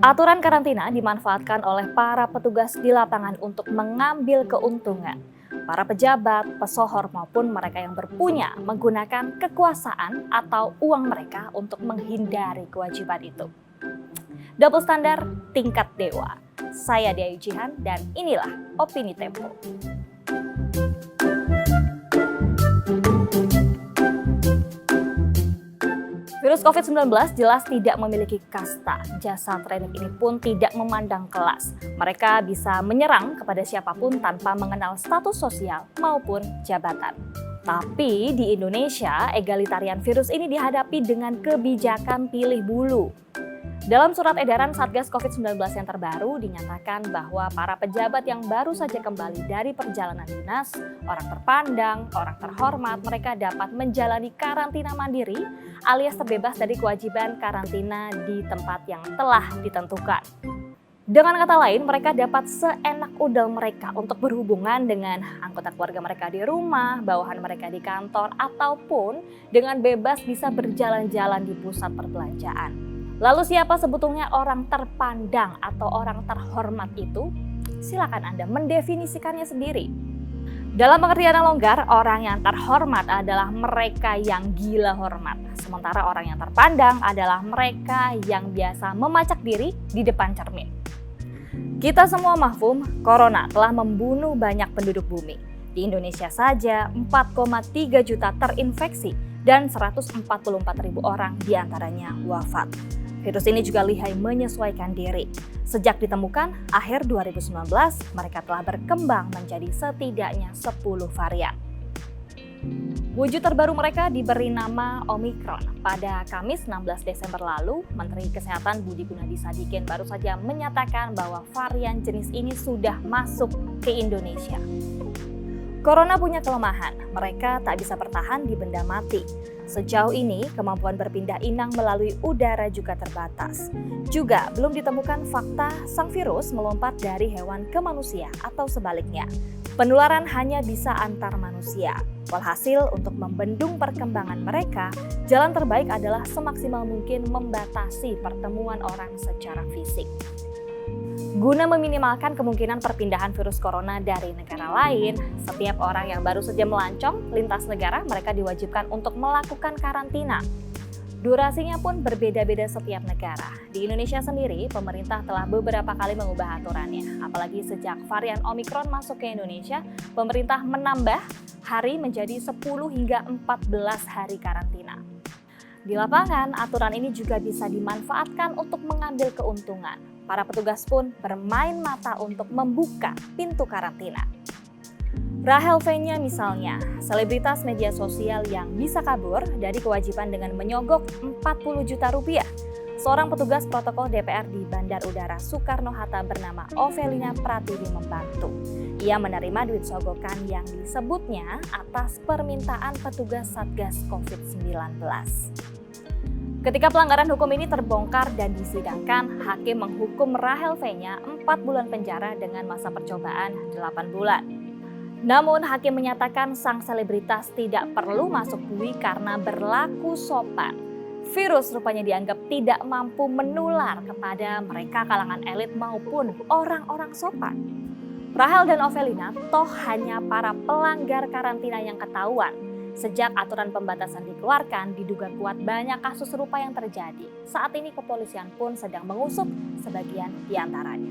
Aturan karantina dimanfaatkan oleh para petugas di lapangan untuk mengambil keuntungan. Para pejabat, pesohor maupun mereka yang berpunya menggunakan kekuasaan atau uang mereka untuk menghindari kewajiban itu. Double standar tingkat dewa. Saya Dea Yujihan dan inilah Opini Tempo. Virus COVID-19 jelas tidak memiliki kasta. Jasa training ini pun tidak memandang kelas. Mereka bisa menyerang kepada siapapun tanpa mengenal status sosial maupun jabatan. Tapi di Indonesia, egalitarian virus ini dihadapi dengan kebijakan pilih bulu. Dalam surat edaran Satgas COVID-19 yang terbaru dinyatakan bahwa para pejabat yang baru saja kembali dari perjalanan dinas, orang terpandang, orang terhormat, mereka dapat menjalani karantina mandiri alias terbebas dari kewajiban karantina di tempat yang telah ditentukan. Dengan kata lain, mereka dapat seenak udel mereka untuk berhubungan dengan anggota keluarga mereka di rumah, bawahan mereka di kantor, ataupun dengan bebas bisa berjalan-jalan di pusat perbelanjaan. Lalu siapa sebetulnya orang terpandang atau orang terhormat itu? Silakan Anda mendefinisikannya sendiri. Dalam pengertian yang longgar, orang yang terhormat adalah mereka yang gila hormat. Sementara orang yang terpandang adalah mereka yang biasa memacak diri di depan cermin. Kita semua mahfum, corona telah membunuh banyak penduduk bumi. Di Indonesia saja 4,3 juta terinfeksi dan 144.000 orang diantaranya wafat. Virus ini juga lihai menyesuaikan diri. Sejak ditemukan akhir 2019, mereka telah berkembang menjadi setidaknya 10 varian. Wujud terbaru mereka diberi nama Omikron. Pada Kamis 16 Desember lalu, Menteri Kesehatan Budi Gunadi Sadikin baru saja menyatakan bahwa varian jenis ini sudah masuk ke Indonesia. Corona punya kelemahan, mereka tak bisa bertahan di benda mati. Sejauh ini, kemampuan berpindah inang melalui udara juga terbatas. Juga belum ditemukan fakta sang virus melompat dari hewan ke manusia atau sebaliknya. Penularan hanya bisa antar manusia. Walhasil, untuk membendung perkembangan mereka, jalan terbaik adalah semaksimal mungkin membatasi pertemuan orang secara fisik. Guna meminimalkan kemungkinan perpindahan virus corona dari negara lain, setiap orang yang baru saja melancong lintas negara mereka diwajibkan untuk melakukan karantina. Durasinya pun berbeda-beda setiap negara. Di Indonesia sendiri, pemerintah telah beberapa kali mengubah aturannya. Apalagi sejak varian Omikron masuk ke Indonesia, pemerintah menambah hari menjadi 10 hingga 14 hari karantina. Di lapangan, aturan ini juga bisa dimanfaatkan untuk mengambil keuntungan. Para petugas pun bermain mata untuk membuka pintu karantina. Rahel V-nya misalnya, selebritas media sosial yang bisa kabur dari kewajiban dengan menyogok 40 juta rupiah. Seorang petugas protokol DPR di Bandar Udara Soekarno-Hatta bernama Ovelina Pratiwi membantu. Ia menerima duit sogokan yang disebutnya atas permintaan petugas Satgas COVID-19. Ketika pelanggaran hukum ini terbongkar dan disidangkan, hakim menghukum Rahel V-nya 4 bulan penjara dengan masa percobaan 8 bulan. Namun hakim menyatakan sang selebritas tidak perlu masuk bui karena berlaku sopan. Virus rupanya dianggap tidak mampu menular kepada mereka kalangan elit maupun orang-orang sopan. Rahel dan Ovelina toh hanya para pelanggar karantina yang ketahuan. Sejak aturan pembatasan dikeluarkan, diduga kuat banyak kasus serupa yang terjadi. Saat ini kepolisian pun sedang mengusut sebagian di antaranya.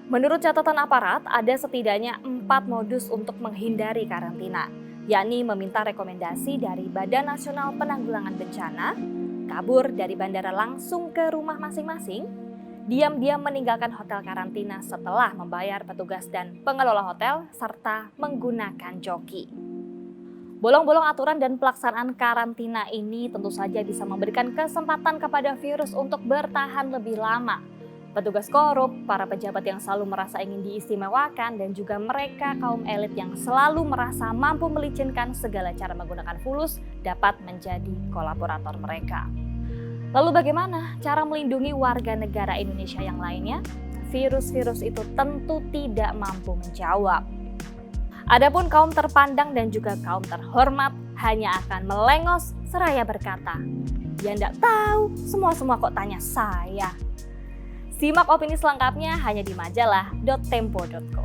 Menurut catatan aparat, ada setidaknya 4 modus untuk menghindari karantina, yakni meminta rekomendasi dari Badan Nasional Penanggulangan Bencana, kabur dari bandara langsung ke rumah masing-masing, diam-diam meninggalkan hotel karantina setelah membayar petugas dan pengelola hotel, serta menggunakan joki. Bolong-bolong aturan dan pelaksanaan karantina ini tentu saja bisa memberikan kesempatan kepada virus untuk bertahan lebih lama. Petugas korup, para pejabat yang selalu merasa ingin diistimewakan, dan juga mereka kaum elit yang selalu merasa mampu melicinkan segala cara menggunakan fulus dapat menjadi kolaborator mereka. Lalu bagaimana cara melindungi warga negara Indonesia yang lainnya? Virus-virus itu tentu tidak mampu menjawab. Adapun kaum terpandang dan juga kaum terhormat hanya akan melengos seraya berkata, "Ya ndak tahu, semua kok tanya saya." Simak opini selengkapnya hanya di majalah.tempo.co.